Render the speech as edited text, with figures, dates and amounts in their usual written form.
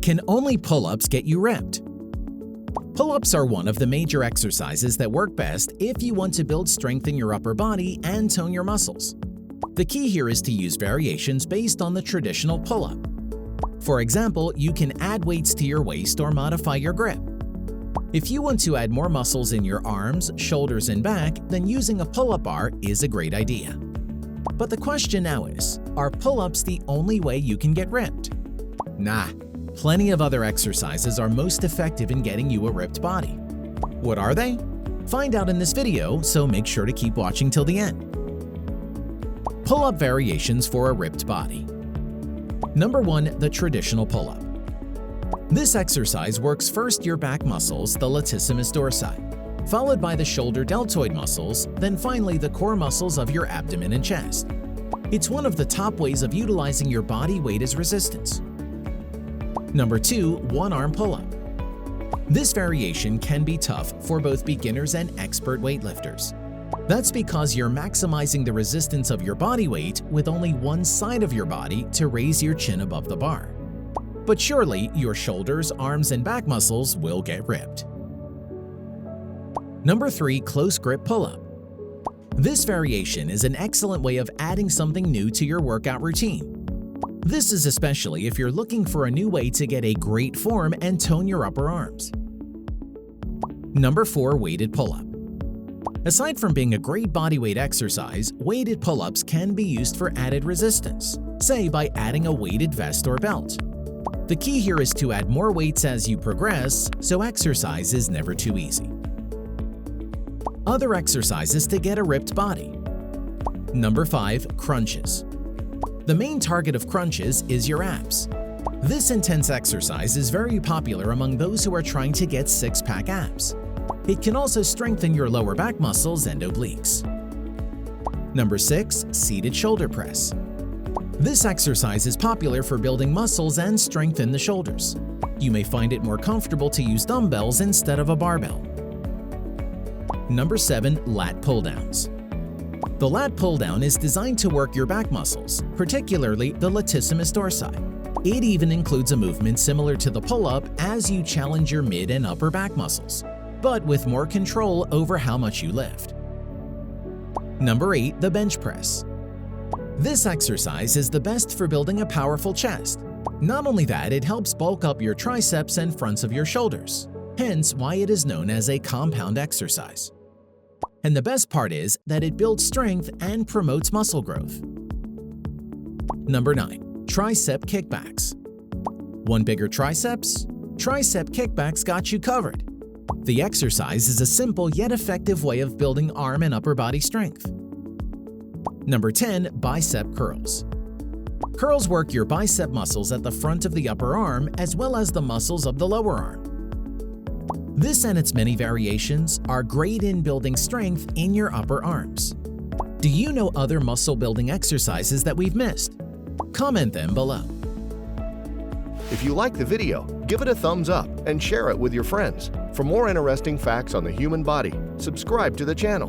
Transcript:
Can only pull-ups get you ripped? Pull-ups are one of the major exercises that work best if you want to build strength in your upper body and tone your muscles. The key here is to use variations based on the traditional pull-up. For example, you can add weights to your waist or modify your grip. If you want to add more muscles in your arms, shoulders, and back, then using a pull-up bar is a great idea. But the question now is, are pull-ups the only way you can get ripped? Nah, plenty of other exercises are most effective in getting you a ripped body. What are they? Find out in this video, so make sure to keep watching till the end. Pull-up variations for a ripped body. Number 1. The traditional pull-up. This exercise works first your back muscles, the latissimus dorsi, followed by the shoulder deltoid muscles, then finally the core muscles of your abdomen and chest. It's one of the top ways of utilizing your body weight as resistance. Number 2. One-arm pull-up. This variation can be tough for both beginners and expert weightlifters. That's because you're maximizing the resistance of your body weight with only one side of your body to raise your chin above the bar. But surely, your shoulders, arms, and back muscles will get ripped. Number 3. Close grip pull-up. This variation is an excellent way of adding something new to your workout routine. This is especially if you're looking for a new way to get a great form and tone your upper arms. Number 4. Weighted pull-up. Aside from being a great bodyweight exercise, weighted pull-ups can be used for added resistance, say by adding a weighted vest or belt. The key here is to add more weights as you progress, so exercise is never too easy. Other exercises to get a ripped body. Number 5. Crunches. The main target of crunches is your abs. This intense exercise is very popular among those who are trying to get six-pack abs. It can also strengthen your lower back muscles and obliques. Number 6. Seated shoulder press. This exercise is popular for building muscles and strength in the shoulders. You may find it more comfortable to use dumbbells instead of a barbell. Number 7. Lat pulldowns. The lat pulldown is designed to work your back muscles, particularly the latissimus dorsi. It even includes a movement similar to the pull-up as you challenge your mid and upper back muscles, but with more control over how much you lift. Number 8. The bench press. This exercise is the best for building a powerful chest. Not only that, it helps bulk up your triceps and fronts of your shoulders, hence why it is known as a compound exercise. And the best part is that it builds strength and promotes muscle growth. Number 9. Tricep kickbacks. Want bigger triceps? Tricep kickbacks got you covered. The exercise is a simple yet effective way of building arm and upper body strength. Number 10. Bicep curls. Curls work your bicep muscles at the front of the upper arm as well as the muscles of the lower arm. This and its many variations are great in building strength in your upper arms. Do you know other muscle-building exercises that we've missed? Comment them below. If you like the video, give it a thumbs up and share it with your friends. For more interesting facts on the human body, subscribe to the channel.